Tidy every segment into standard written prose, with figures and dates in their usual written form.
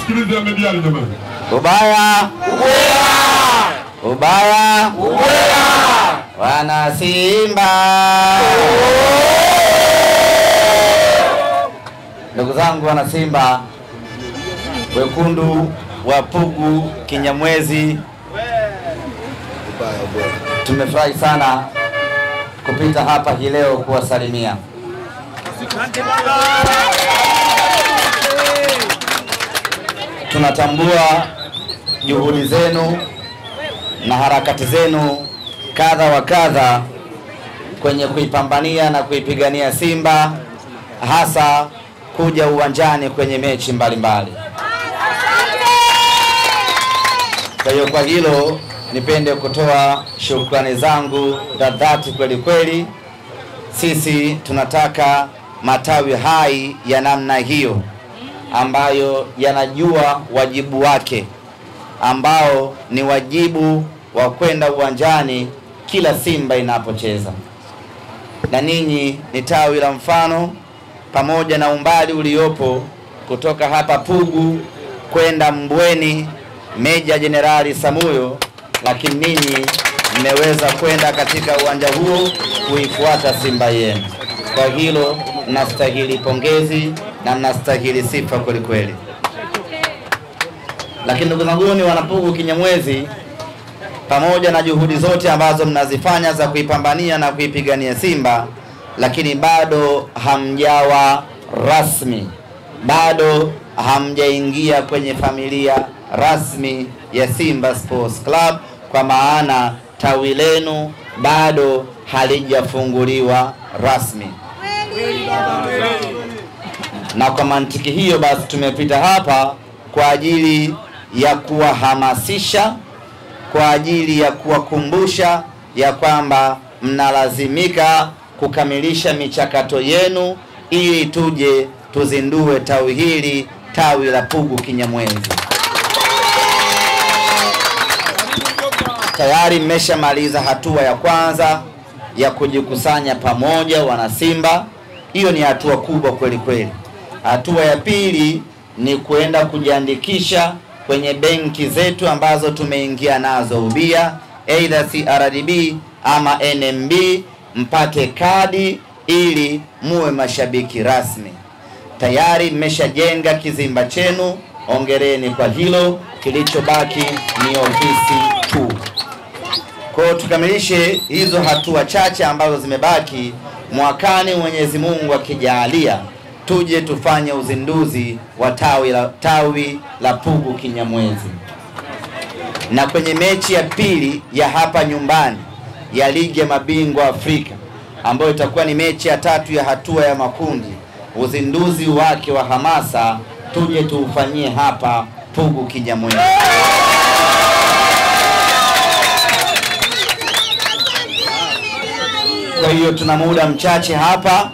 Sikiliza mediani jamani. Ubaya ubaya wana Simba. Ndugu zangu wana Simba, wekundu wa Pugu Kinyamwezi, tumefurahi sana kupita hapa hii leo kuwasalimia. Tunatambua juhudi zenu na harakati zenu kadha wa kadha kwenye kuipambania na kuipigania Simba, hasa kuja uwanjani kwenye mechi mbalimbali. Kwa hiyo kwa hilo nipende kutoa shukrani zangu za dhati kweli kweli. Sisi tunataka matawi hai ya namna hiyo ambayo yanajua wajibu wake, ambao ni wajibu wa kwenda uwanjani kila Simba inapocheza. Na ninyi ni tawi la mfano, pamoja na umbali uliopo kutoka hapa Pugu kwenda Mbweni Meja Jenerali Samuyo, lakini ninyi mmeweza kwenda katika uwanja huo kuifuata Simba yenu. Kwa hilo mnastahili pongezi na mnastahili sifa kweli kweli. Lakini ndugu zangu ni wanapugu Kinyamwezi, pamoja na juhudi zote ambazo mnazifanya za kuipambania na kuipigania Simba, lakini bado hamjawa rasmi, bado hamjaingia kwenye familia rasmi ya Simba Sports Club, kwa maana tawi lenu bado halijafunguliwa rasmi. Na kwa mantiki hiyo basi tumepita hapa kwa ajili ya kuwahamasisha, kwa ajili ya kuwakumbusha ya kwamba mnalazimika kukamilisha michakato yenu ili tuje tuzindue tawi hili, tawi la Pugu Kinyamwezi. Tayari mmeshamaliza hatua ya kwanza ya kujikusanya pamoja wana Simba. Hiyo ni hatua kubwa kweli kweli. Hatua ya pili ni kuenda kujiandikisha kwenye benki zetu ambazo tumeingia nazo ubia, either CRDB ama NMB, mpate kadi ili muwe mashabiki rasmi. Tayari mmeshajenga kizimba chenu, ongereni kwa hilo. Kilichobaki ni ofisi tu. Kwa tukamilishe hizo hatua chache ambazo zimebaki, mwakani Mwenyezi Mungu akijalia tuje tufanye uzinduzi wa tawi la Pugu Kinyamwezi. Na kwenye mechi ya pili ya hapa nyumbani ya ligi ya mabingwa Afrika, ambayo itakuwa ni mechi ya tatu ya hatua ya makundi, uzinduzi wake wa hamasa tuje tuufanyie hapa Pugu Kinyamwezi. Kwa hiyo tuna muda mchache hapa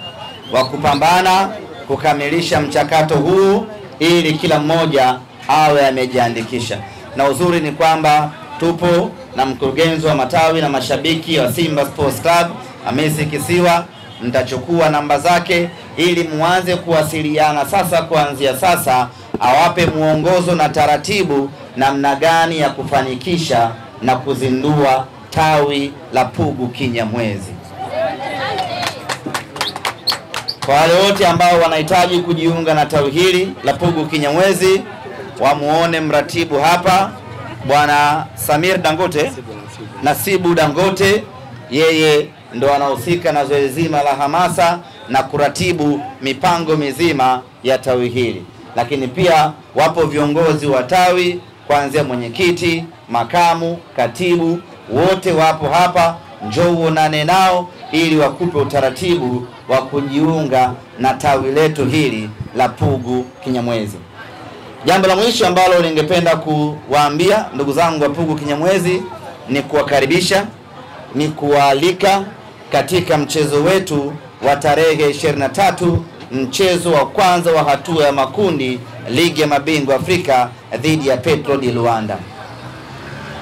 wa kupambana kukamilisha mchakato huu ili kila mmoja awe amejiandikisha. Na uzuri ni kwamba tupo na mkurugenzi wa matawi na mashabiki wa Simba Sports Club, Hamisi Kisiwa. Mtachukua namba zake ili muanze kuwasiliana sasa, kuanzia sasa awape muongozo na taratibu namna gani ya kufanikisha na kuzindua tawi la Pugu Kinyamwezi. Kwa wale wote ambao wanahitaji kujiunga na tawi hili la Pugu Kinyamwezi, wamuone mratibu hapa Bwana Samir Dangote, Nasibu Dangote. Yeye ndo anahusika na zoezi zima la hamasa na kuratibu mipango mizima ya tawi hili. Lakini pia wapo viongozi wa tawi kuanzia mwenyekiti, makamu, katibu, wote wapo hapa. Njoo uonane nao ili wakupe utaratibu wa kujiunga na tawi letu hili la Pugu Kinyamwezi. Jambo la mwisho ambalo ningependa kuwaambia ndugu zangu wa Pugu Kinyamwezi ni kuwakaribisha, ni kuwaalika katika mchezo wetu wa tarehe 23, mchezo wa kwanza wa hatua ya makundi ligi ya mabingwa Afrika dhidi ya Petro di Luanda.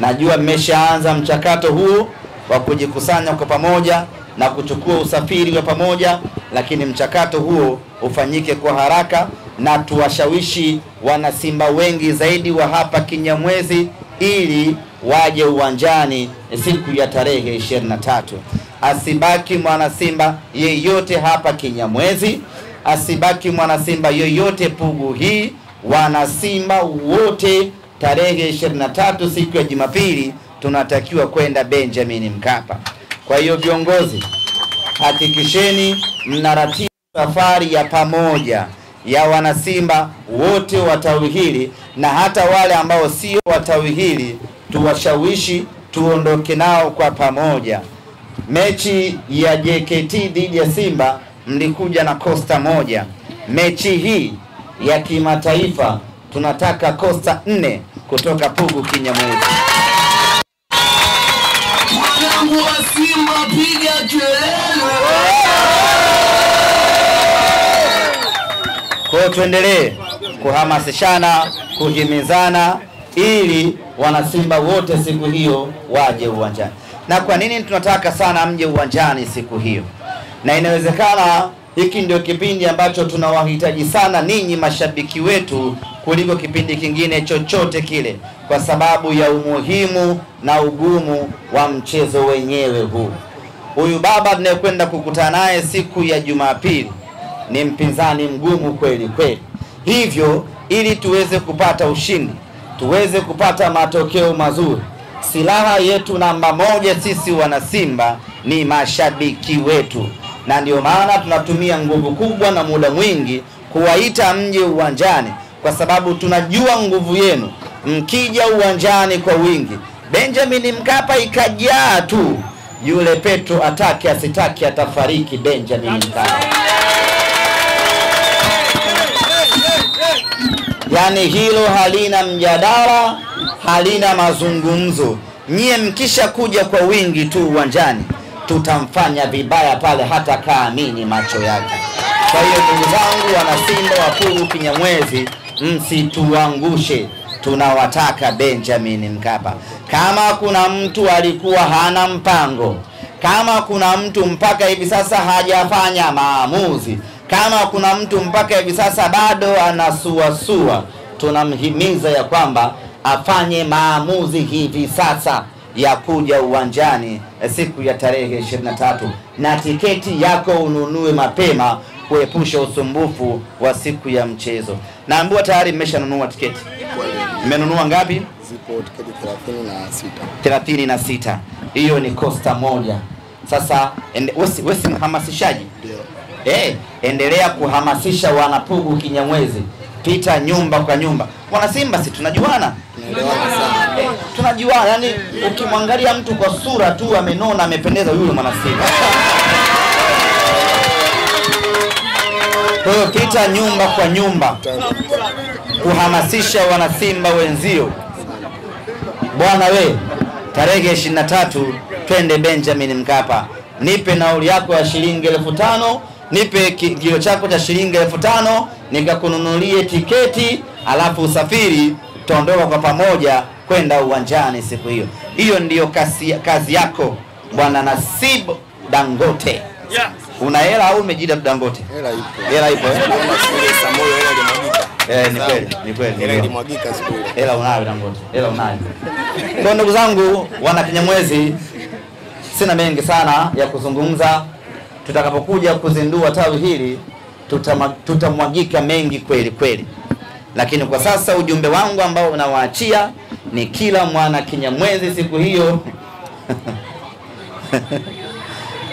Najua mmeshaanza mchakato huu wa kujikusanya kwa pamoja na kuchukua usafiri wa pamoja, lakini mchakato huo ufanyike kwa haraka na tuwashawishi wana Simba wengi zaidi wa hapa Kinyamwezi ili waje uwanjani siku ya tarehe 23. Asibaki mwana Simba yeyote hapa Kinyamwezi, asibaki mwana Simba yeyote Pugu hii. Wana Simba wote tarehe 23 siku ya Jumapili tunatakiwa kwenda Benjamin Mkapa. Kwa hiyo viongozi, hakikisheni mnaratibu safari ya pamoja ya wana Simba wote wa tawi hili, na hata wale ambao sio wa tawi hili tuwashawishi tuondoke nao kwa pamoja. Mechi ya JKT dhidi ya Simba mlikuja na kosta moja. Mechi hii ya kimataifa tunataka kosta 4 kutoka Pugu Kinyamwezi. Mwanangu wa Simba piga kelele. Kwa tuendelee kuhamasishana, kuhimizana ili wana Simba wote siku hiyo waje uwanjani. Na kwa nini tunataka sana mje uwanjani siku hiyo? Na inawezekana hiki ndio kipindi ambacho tunawahitaji sana ninyi mashabiki wetu kuliko kipindi kingine chochote kile, kwa sababu ya umuhimu na ugumu wa mchezo wenyewe huu. Huyu baba tunayekwenda kukutana naye siku ya Jumapili ni mpinzani mgumu kweli kweli. Hivyo ili tuweze kupata ushindi, tuweze kupata matokeo mazuri, silaha yetu namba 1 sisi wana Simba ni mashabiki wetu. Na ndio maana tunatumia nguvu kubwa na muda mwingi kuwaita mje uwanjani, kwa sababu tunajua nguvu yenu. Mkija uwanjani kwa wingi, Benjamin Mkapa ikajaa tu, yule Petro atake asitaki atafariki Benjamin Mkapa. Yani hilo halina mjadala, halina mazungumzo. Nyie mkisha kuja kwa wingi tu uwanjani, tutamfanya vibaya pale hata kaamini macho yake. Kwa hiyo ndugu zangu wana Simba wa Pugu Kinyamwezi, msituangushe. Tunawataka Benjamin Mkapa. Kama kuna mtu alikuwa hana mpango, kama kuna mtu mpaka hivi sasa hajafanya maamuzi, kama kuna mtu mpaka hivi sasa bado anasuasua, tunamhimiza ya kwamba afanye maamuzi hivi sasa ya kuja uwanjani siku ya tarehe 23, na tiketi yako ununue mapema kuepusha usumbufu wa siku ya mchezo. Naambiwa tayari mmeshanunua tiketi. Mmenunua ngapi? Zipo tiketi 36. Hiyo ni kosta moja. Sasa wewe mhamasishaji. Ndio. Endelea kuhamasisha wana Pugu Kinyamwezi. Pita nyumba kwa nyumba. Wana Simba si tunajuana? Tunaelewana sana. Tunajuana, yani ukimwangalia mtu kwa sura tu amenona amependeza, yule mwana Simba. Kwa hiyo pita nyumba kwa nyumba kuhamasisha wana Simba wenzio. Bwana we, tarehe 23 twende Benjamin Mkapa. Nipe nauli yako ya shilingi 5,000, nipe kilo chako cha shilingi 5,000, nikakununulie tiketi, alafu usafiri, tuondoka kwa pamoja kwenda uwanjani siku hiyo. Hiyo ndiyo kazi yako Bwana Nasib Dangote. Yeah. Una hela au umejida Dangote? Hela ipo. Hela ipo. Shule Samoyo hela ilimwagika. Ni kweli, ni kweli. Hela ilimwagika siku ile. Hela unayo Dangote. Hela unayo. Kwa ndugu zangu wana Kinyamwezi, sina mengi sana ya kuzungumza. Tutakapokuja kuzindua tawi hili tutamwagika mengi kweli kweli. Lakini kwa sasa ujumbe wangu ambao unawaachia ni kila mwana Kinyamwezi siku hiyo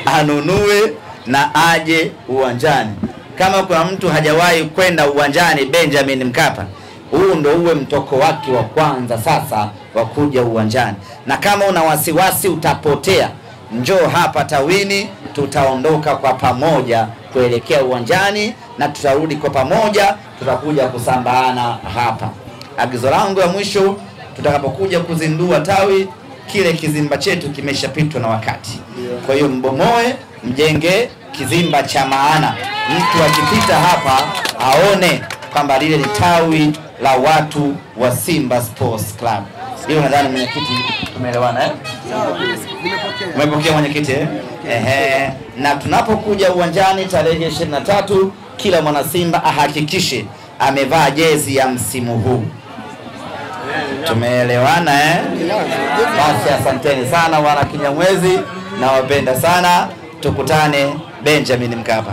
anunue na aje uwanjani. Kama kuna mtu hajawahi kwenda uwanjani Benjamin Mkapa, huu ndo uwe mtoko wake wa kwanza sasa wa kuja uwanjani. Na kama una wasiwasi utapotea, njoo hapa tawini, tutaondoka kwa pamoja kuelekea uwanjani na tutarudi kwa pamoja, tutakuja kusambaana hapa. Agizo langu ya mwisho, tutakapokuja kuzindua tawi, kile kizimba chetu kimeshapitwa na wakati. Kwa hiyo mbomoe, mjenge kizimba cha maana. Mtu akipita hapa aone kwamba lile ni tawi la watu wa Simba Sports Club. Hiyo nadhani mwenyekiti tumeelewana Umepokea mwenyekiti Na tunapokuja uwanjani tarehe 23, kila mwana Simba ahakikishe amevaa jezi ya msimu huu. Tumeelewana Basi asanteni sana wana Kinyamwezi, nawapenda sana. Tukutane Benjamin Mkapa.